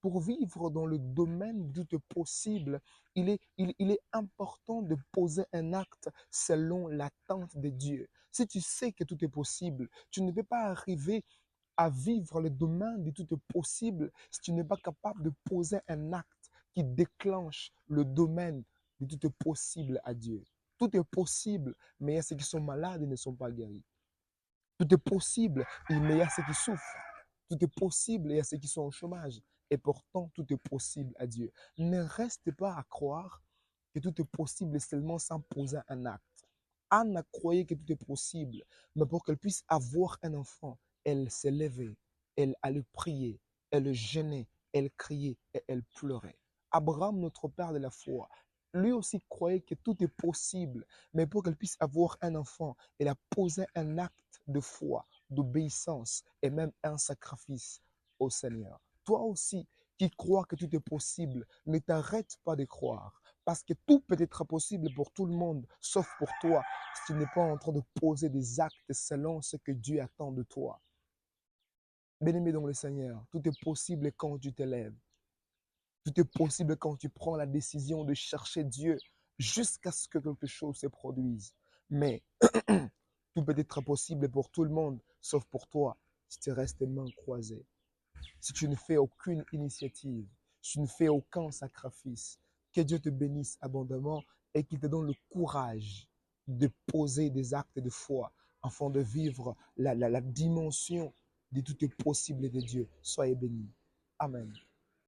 Pour vivre dans le domaine du tout est possible, il est important de poser un acte selon l'attente de Dieu. Si tu sais que tout est possible, tu ne peux pas arriver à vivre le domaine de tout est possible si tu n'es pas capable de poser un acte qui déclenche le domaine de tout est possible à Dieu. Tout est possible, mais il y a ceux qui sont malades et ne sont pas guéris. Tout est possible, mais il y a ceux qui souffrent. Tout est possible, il y a ceux qui sont au chômage. Et pourtant, tout est possible à Dieu. Ne reste pas à croire que tout est possible seulement sans poser un acte. Anne a croyé que tout est possible, mais pour qu'elle puisse avoir un enfant, elle s'est levée, elle allait prier, elle jeûnait, elle criait et elle pleurait. Abraham, notre père de la foi, lui aussi croyait que tout est possible, mais pour qu'elle puisse avoir un enfant, elle a posé un acte de foi, d'obéissance et même un sacrifice au Seigneur. Toi aussi, qui crois que tout est possible, ne t'arrête pas de croire, parce que tout peut être possible pour tout le monde, sauf pour toi, si tu n'es pas en train de poser des actes selon ce que Dieu attend de toi. Bien-aimé dans le Seigneur, tout est possible quand tu te lèves. Tout est possible quand tu prends la décision de chercher Dieu jusqu'à ce que quelque chose se produise. Mais tout peut être possible pour tout le monde, sauf pour toi, si tu restes les mains croisées. Si tu ne fais aucune initiative, si tu ne fais aucun sacrifice, que Dieu te bénisse abondamment et qu'il te donne le courage de poser des actes de foi afin de vivre la dimension de tout est possible de Dieu. Soyez bénis. Amen.